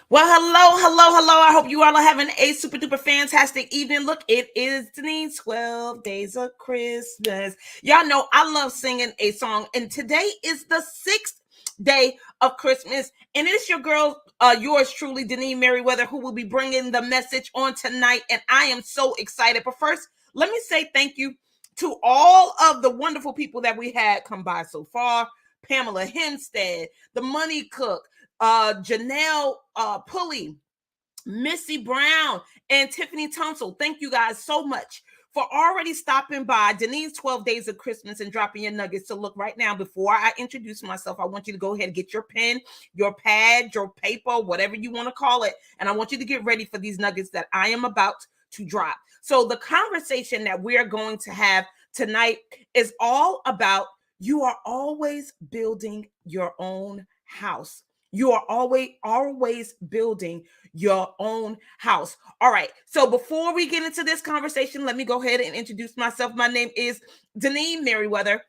Well, hello. I hope you all are having a super duper fantastic evening. Look, it is Dineen, 12 Days of Christmas. Y'all know I love singing a song, and today is the sixth day of Christmas, and it's your girl, yours truly, Dineen Merriweather, who will be bringing the message on tonight, and I am so excited. But first, let me say thank you to all of the wonderful people that we had come by so far. Pamela Hempstead, the Money Cook, Janelle Pulley, Missy Brown, and Tiffany Tunsil. Thank you guys so much for already stopping by Denise's 12 Days of Christmas and dropping your nuggets. So look, right now, before I introduce myself, I want you to go ahead and get your pen, your pad, your paper, whatever you want to call it. And I want you to get ready for these nuggets that I am about to drop. So the conversation that we're going to have tonight is all about you are always building your own house. You are always building your own house. All right. So before we get into this conversation, let me go ahead and introduce myself. My name is Dineen Merriweather.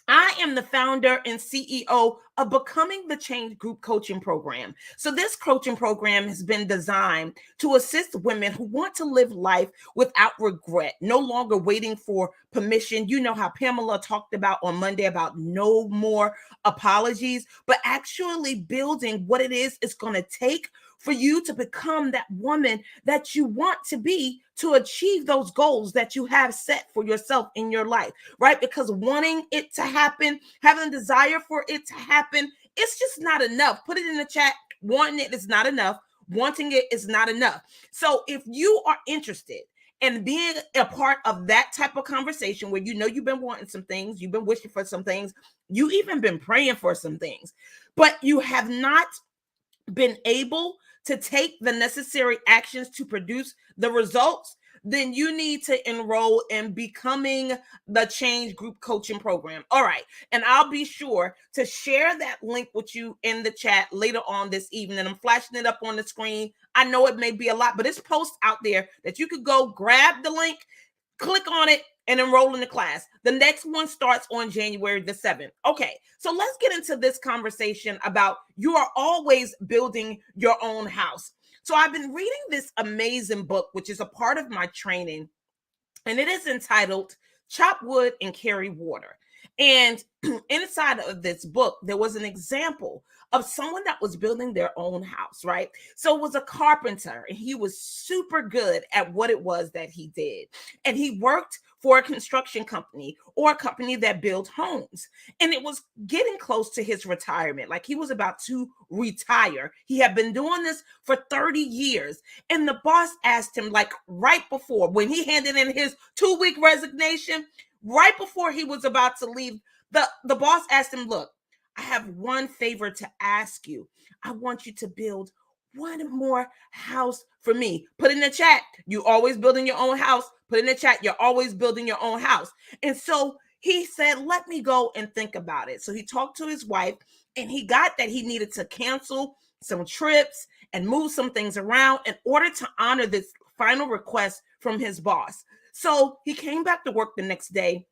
I am the founder and CEO of Becoming the Change Group Coaching Program. So, this coaching program has been designed to assist women who want to live life without regret, no longer waiting for permission. You know how Pamela talked about on Monday about no more apologies, but actually building what it is it's going to take for you to become that woman that you want to be to achieve those goals that you have set for yourself in your life, right? Because wanting it to happen, having a desire for it to happen, it's just not enough. Put it in the chat. Wanting it is not enough. Wanting it is not enough. So if you are interested in being a part of that type of conversation where you know you've been wanting some things, you've been wishing for some things, you even been praying for some things, but you have not been able to take the necessary actions to produce the results, then you need to enroll in Becoming the Change Group Coaching Program. All right. And I'll be sure to share that link with you in the chat later on this evening. I'm flashing it up on the screen. I know it may be a lot, but it's posts out there that you could go grab the link, click on it, and enroll in the class. The next one starts on January the 7th. Okay, so let's get into this conversation about you are always building your own house. So I've been reading this amazing book, which is a part of my training, and it is entitled Chop Wood and Carry Water. And inside of this book, there was an example of someone that was building their own house, right? So it was a carpenter, and he was super good at what it was that he did. And he worked for a construction company or a company that built homes. And it was getting close to his retirement. Like he was about to retire. He had been doing this for 30 years. And the boss asked him, like right before, when he handed in his 2-week resignation, right before he was about to leave, the boss asked him, look, I have one favor to ask you. I want you to build one more house for me. Put in the chat. You always building your own house. Put in the chat. You're always building your own house. And so he said, let me go and think about it. So he talked to his wife, and he got that he needed to cancel some trips and move some things around in order to honor this final request from his boss. So he came back to work the next day,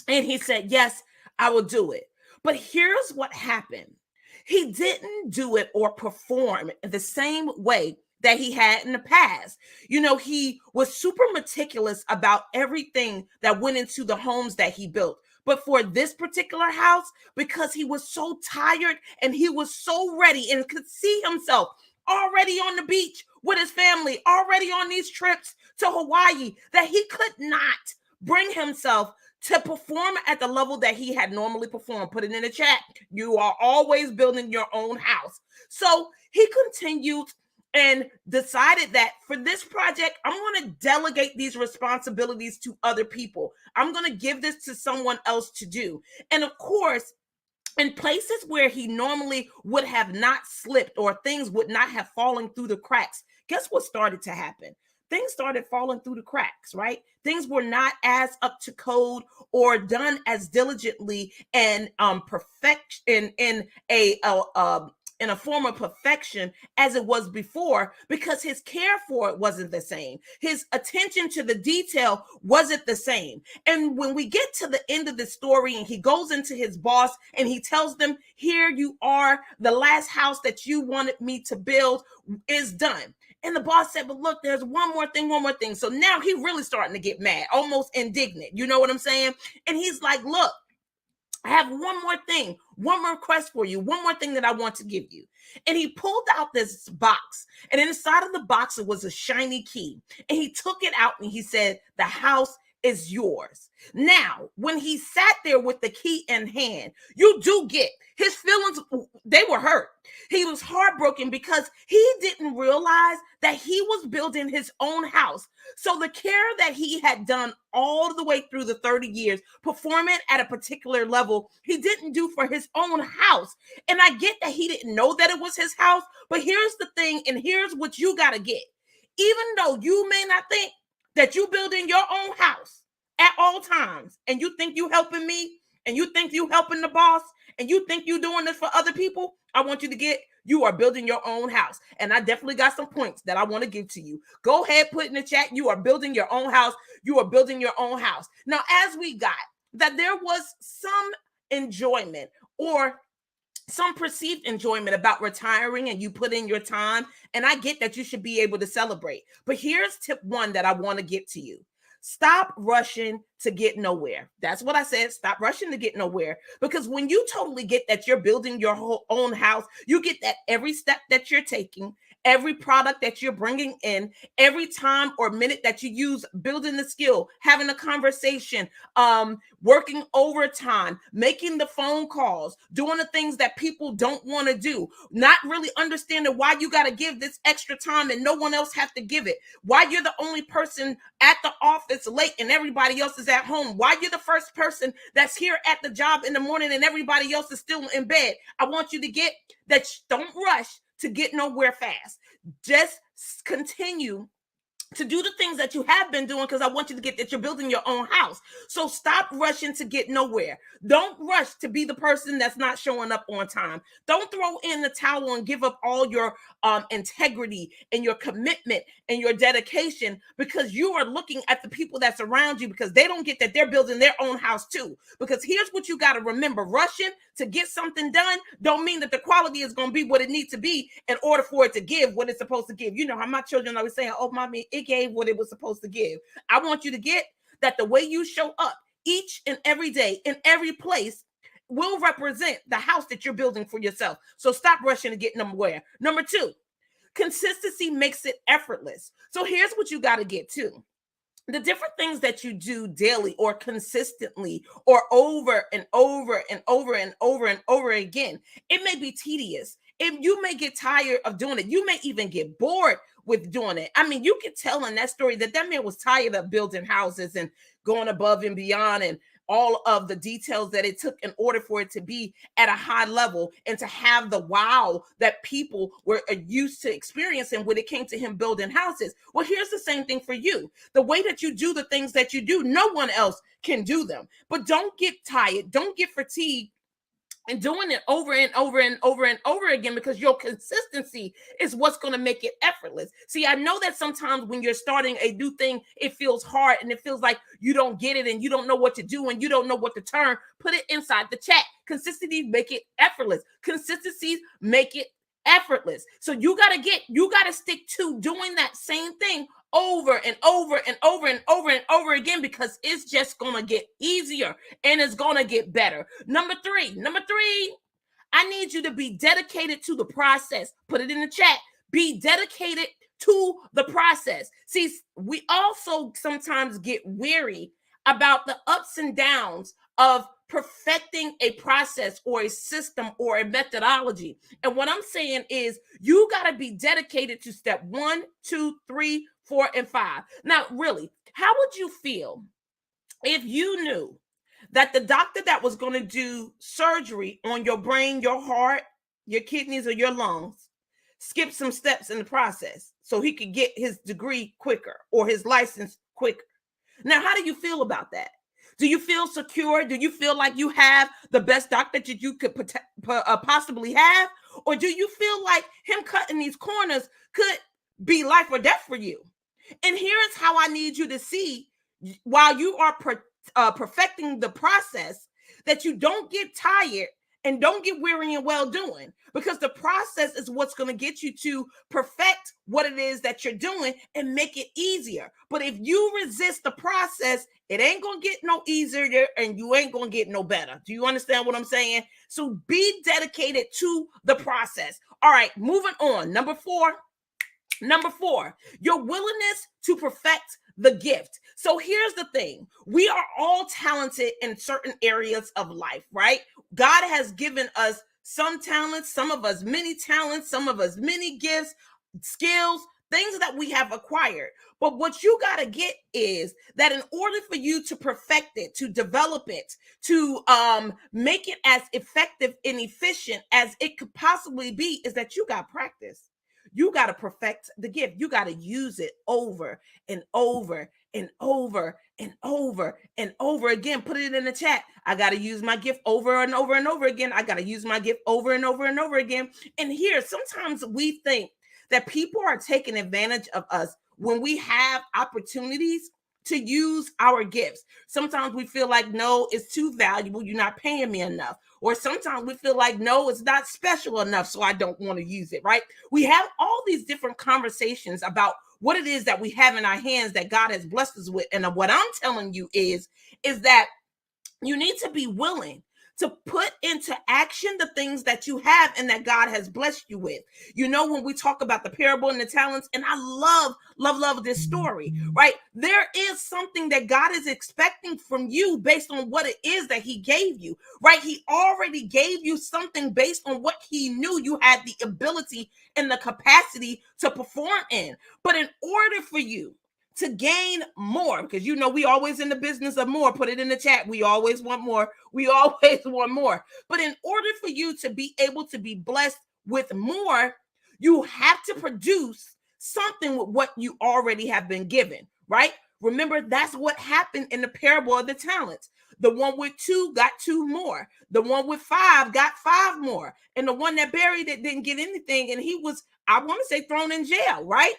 and he said, yes, I will do it. But here's what happened. He didn't do it or perform the same way that he had in the past. You know, he was super meticulous about everything that went into the homes that he built. But for this particular house, because he was so tired and he was so ready and could see himself already on the beach with his family, already on these trips to Hawaii, that he could not bring himself to perform at the level that he had normally performed. Put it in the chat. You are always building your own house. So he continued and decided that for this project, I'm going to delegate these responsibilities to other people. I'm going to give this to someone else to do. And of course, in places where he normally would have not slipped or things would not have fallen through the cracks, guess what started to happen? Things started falling through the cracks, right? Things were not as up to code or done as diligently and perfect in a in a form of perfection as it was before, because his care for it wasn't the same. His attention to the detail wasn't the same. And when we get to the end of the story and he goes into his boss and he tells them, here you are, the last house that you wanted me to build is done. And the boss said, but look, there's one more thing. So now he really starting to get mad, almost indignant. You know what I'm saying? And he's like, look, I have one more thing, one more request for you, one more thing that I want to give you. And he pulled out this box, and inside of the box, it was a shiny key. And he took it out and he said, the house is yours. Now, when he sat there with the key in hand, you do get his feelings, they were hurt. He was heartbroken because he didn't realize that he was building his own house. So the care that he had done all the way through the 30 years, performing at a particular level, he didn't do for his own house. And I get that he didn't know that it was his house, but here's the thing, and here's what you got to get. Even though you may not think that you building your own house at all times, and you think you helping me, and you think you helping the boss, and you think you doing this for other people, I want you to get, you are building your own house. And I definitely got some points that I want to give to you. Go ahead, put in the chat, you are building your own house. You are building your own house. Now, as we got that there was some enjoyment or some perceived enjoyment about retiring, and you put in your time, and I get that you should be able to celebrate. But here's tip one that I want to get to you. Stop rushing to get nowhere. That's what I said. Stop rushing to get nowhere. Because when you totally get that you're building your whole own house, you get that every step that you're taking, every product that you're bringing in, every time or minute that you use building the skill, having a conversation, working overtime, making the phone calls, doing the things that people don't want to do, not really understanding why you got to give this extra time and no one else have to give it, why you're the only person at the office late and everybody else is at home, why you're the first person that's here at the job in the morning and everybody else is still in bed. I want you to get that. Don't rush to get nowhere fast. Just continue to do the things that you have been doing, because I want you to get that you're building your own house. So stop rushing to get nowhere. Don't rush to be the person that's not showing up on time. Don't throw in the towel and give up all your integrity and your commitment and your dedication, because you are looking at the people that's around you, because they don't get that they're building their own house too. Because here's what you got to remember: rushing to get something done don't mean that the quality is going to be what it needs to be in order for it to give what it's supposed to give. You know how my children always say, oh, mommy, it gave what it was supposed to give. I want you to get that the way you show up each and every day in every place will represent the house that you're building for yourself. So stop rushing to get nowhere. Number two, consistency makes it effortless. So here's what you got to get to. The different things that you do daily or consistently or over and over and over and over and over again, it may be tedious. You may get tired of doing it. You may even get bored with doing it. I mean, you could tell in that story that man was tired of building houses and going above and beyond and all of the details that it took in order for it to be at a high level and to have the wow that people were used to experiencing when it came to him building houses. Well, here's the same thing for you. The way that you do the things that you do, no one else can do them. But don't get tired. Don't get fatigued and doing it over and over and over and over again, because your consistency is what's going to make it effortless. See, I know that sometimes when you're starting a new thing, it feels hard and it feels like you don't get it and you don't know what to do and you don't know what to turn. Put it inside the chat. Consistency make it effortless. Consistencies make it effortless. So you got to stick to doing that same thing over and over and over and over and over again, because it's just going to get easier and it's going to get better. Number three, I need you to be dedicated to the process. Put it in the chat. Be dedicated to the process. See, we also sometimes get weary about the ups and downs of perfecting a process or a system or a methodology. And what I'm saying is you got to be dedicated to step 1, 2, 3, 4, and 5. Now, really, how would you feel if you knew that the doctor that was going to do surgery on your brain, your heart, your kidneys, or your lungs skipped some steps in the process so he could get his degree quicker or his license quicker? Now, how do you feel about that? Do you feel secure? Do you feel like you have the best doctor that you could possibly have? Or do you feel like him cutting these corners could be life or death for you? And here's how I need you to see while you are perfecting the process, that you don't get tired and don't get weary and well doing, because the process is what's going to get you to perfect what it is that you're doing and make it easier. But if you resist the process, it ain't going to get no easier and you ain't going to get no better. Do you understand what I'm saying? So be dedicated to the process. All right, moving on. Number four, your willingness to perfect the gift. So here's the thing. We are all talented in certain areas of life, right? God has given us some talents, some of us many talents, some of us many gifts, skills, things that we have acquired. But what you got to get is that in order for you to perfect it, to develop it, to make it as effective and efficient as it could possibly be, is that you got practice. You got to perfect the gift. You got to use it over and over and over and over and over again. Put it in the chat. I got to use my gift over and over and over again. I got to use my gift over and over and over again. And here, sometimes we think that people are taking advantage of us when we have opportunities to use our gifts. Sometimes we feel like, no, it's too valuable. You're not paying me enough. Or sometimes we feel like, no, it's not special enough, so I don't want to use it, right? We have all these different conversations about what it is that we have in our hands that God has blessed us with. And what I'm telling you is that you need to be willing to put into action the things that you have and that God has blessed you with. You know, when we talk about the parable and the talents, and I love this story, right? There is something that God is expecting from you based on what it is that he gave you, right? He already gave you something based on what he knew you had the ability and the capacity to perform in. But in order for you to gain more, because you know we always in the business of more. Put it in the chat. We always want more. We always want more. But in order for you to be able to be blessed with more, you have to produce something with what you already have been given, right? Remember, that's what happened in the parable of the talents. The one with 2 got 2 more. The one with 5 got 5 more. And the one that buried it didn't get anything. And he was, I want to say, thrown in jail, right?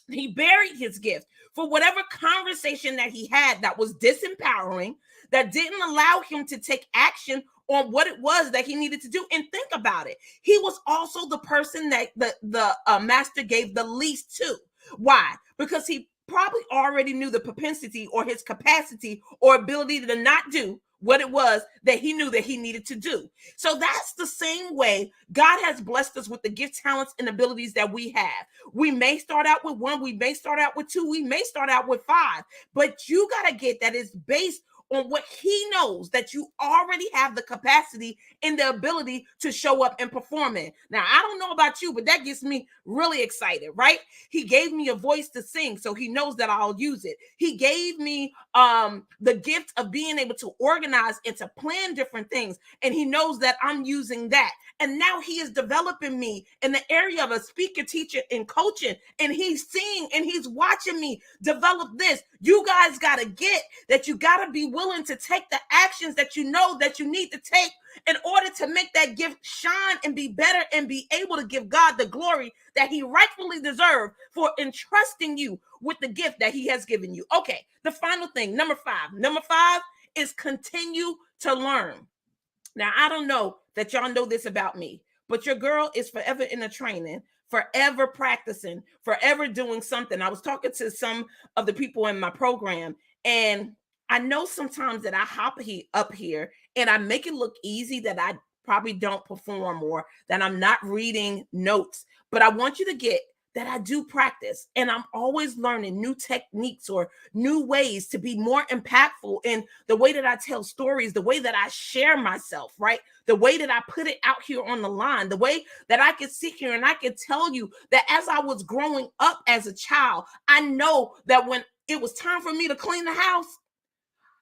He buried his gift for whatever conversation that he had that was disempowering, that didn't allow him to take action on what it was that he needed to do. And think about it. He was also the person that the master gave the least to. Why? Because he probably already knew the propensity or his capacity or ability to not do what it was that he knew that he needed to do. So that's the same way God has blessed us with the gift, talents, and abilities that we have. We may start out with 1, we may start out with 2, we may start out with 5, but you got to get that it's based on what he knows that you already have the capacity and the ability to show up and perform in. Now, I don't know about you, but that gets me really excited, right? He gave me a voice to sing, so he knows that I'll use it. He gave me the gift of being able to organize and to plan different things, and he knows that I'm using that. And now he is developing me in the area of a speaker, teacher, and coaching, and he's seeing and he's watching me develop this. You guys got to get that. You got to be willing to take the actions that you know that you need to take in order to make that gift shine and be better and be able to give God the glory that he rightfully deserves for entrusting you with the gift that he has given you. Okay, the final thing, number 5. Number 5 is continue to learn. Now, I don't know that y'all know this about me, but your girl is forever in a training, forever practicing, forever doing something. I was talking to some of the people in my program, and I know sometimes that I hop up here and I make it look easy, that I probably don't perform or that I'm not reading notes. But I want you to get that I do practice, and I'm always learning new techniques or new ways to be more impactful in the way that I tell stories, the way that I share myself, right? The way that I put it out here on the line, the way that I can sit here and I can tell you that as I was growing up as a child, I know that when it was time for me to clean the house,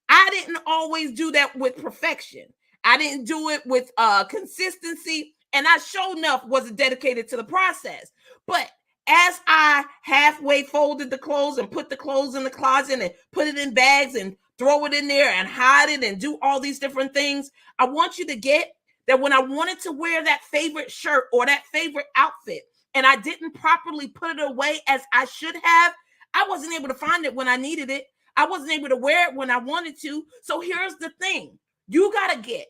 I didn't always do that with perfection. I didn't do it with consistency, and I sure enough wasn't dedicated to the process. But as I halfway folded the clothes and put the clothes in the closet and put it in bags and throw it in there and hide it and do all these different things, I want you to get that when I wanted to wear that favorite shirt or that favorite outfit and I didn't properly put it away as I should have, I wasn't able to find it when I needed it. I wasn't able to wear it when I wanted to. So here's the thing. You got to get,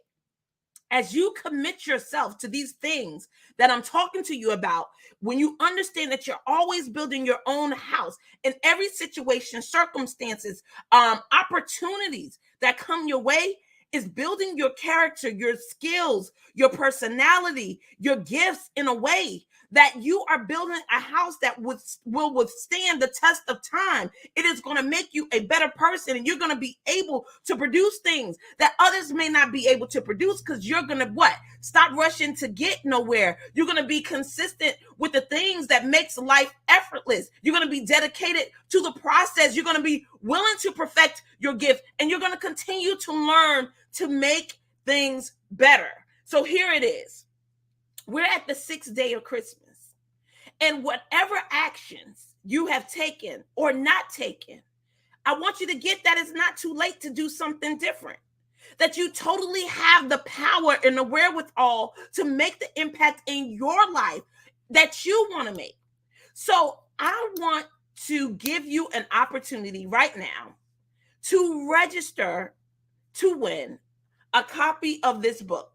as you commit yourself to these things that I'm talking to you about, when you understand that you're always building your own house in every situation, circumstances, opportunities that come your way, is building your character, your skills, your personality, your gifts in a way that you are building a house that will withstand the test of time. It is going to make you a better person, and you're going to be able to produce things that others may not be able to produce, because you're going to what? Stop rushing to get nowhere. You're going to be consistent with the things that makes life effortless. You're going to be dedicated to the process. You're going to be willing to perfect your gift, and you're going to continue to learn to make things better. So here it is. We're at the 6th day of Christmas, and whatever actions you have taken or not taken, I want you to get that it's not too late to do something different, that you totally have the power and the wherewithal to make the impact in your life that you want to make. So I want to give you an opportunity right now to register to win a copy of this book.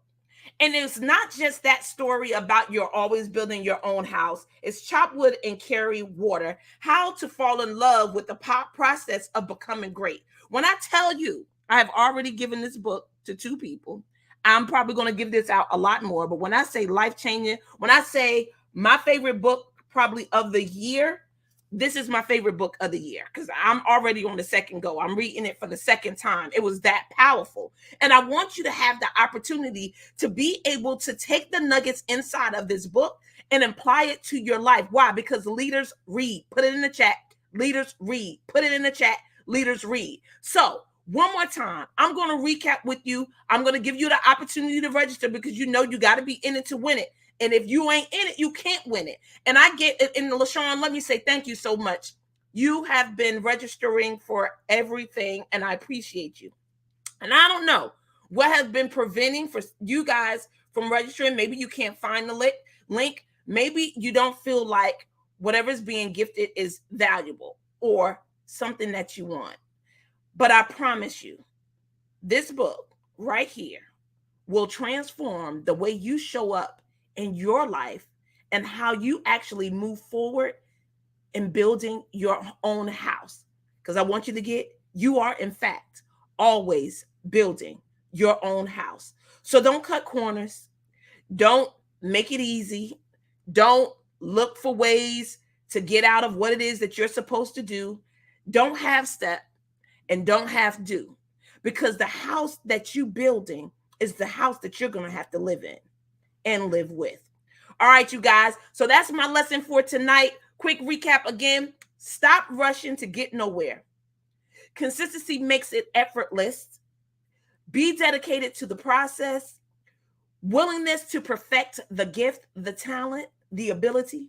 And it's not just that story about you're always building your own house. It's chop wood and carry water, how to fall in love with the process of becoming great. When I tell you, I have already given this book to 2 people. I'm probably going to give this out a lot more. But when I say life-changing, when I say my favorite book probably of the year, this is my favorite book of the year, because I'm already on the second go. I'm reading it for the second time. It was that powerful. And I want you to have the opportunity to be able to take the nuggets inside of this book and apply it to your life. Why? Because leaders read. Put it in the chat. Leaders read. Put it in the chat. Leaders read. So one more time, I'm going to recap with you. I'm going to give you the opportunity to register, because you know you got to be in it to win it. And if you ain't in it, you can't win it. And I get it. And LaShawn, let me say thank you so much. You have been registering for everything, and I appreciate you. And I don't know what has been preventing for you guys from registering. Maybe you can't find the link. Maybe you don't feel like whatever's being gifted is valuable or something that you want. But I promise you, this book right here will transform the way you show up in your life and how you actually move forward in building your own house. Because I want you to get, you are in fact always building your own house. So don't cut corners. Don't make it easy. Don't look for ways to get out of what it is that you're supposed to do. Don't half step and don't half do, because the house that you're building is the house that you're going to have to live in and live with. All right, you guys. So that's my lesson for tonight. Quick recap again. Stop rushing to get nowhere. Consistency makes it effortless. Be dedicated to the process. Willingness to perfect the gift, the talent, the ability,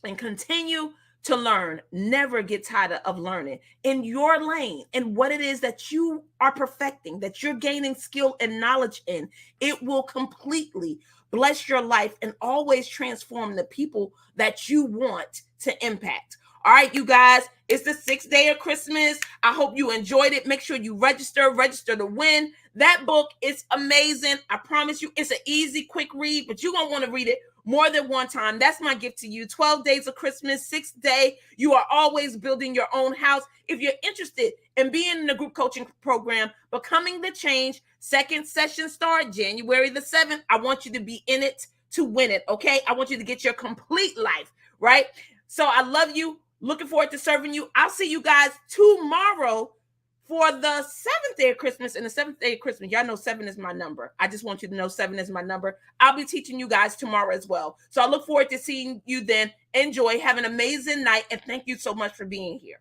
and continue to learn. Never get tired of learning in your lane and what it is that you are perfecting, that you're gaining skill and knowledge in. It will completely bless your life and always transform the people that you want to impact. All right, you guys, it's the 6th day of Christmas. I hope you enjoyed it. Make sure you register to win. That book is amazing. I promise you, it's an easy, quick read, but you're going to want to read it more than one time. That's my gift to you. 12 days of Christmas, 6th day. You are always building your own house. If you're interested in being in the group coaching program, Becoming the Change, 2nd session start January the 7th. I want you to be in it to win it, okay? I want you to get your complete life, right? So I love you. Looking forward to serving you. I'll see you guys tomorrow for the 7th day of Christmas. And the 7th day of Christmas, y'all know 7 is my number. I just want you to know 7 is my number. I'll be teaching you guys tomorrow as well. So I look forward to seeing you then. Enjoy. Have an amazing night. And thank you so much for being here.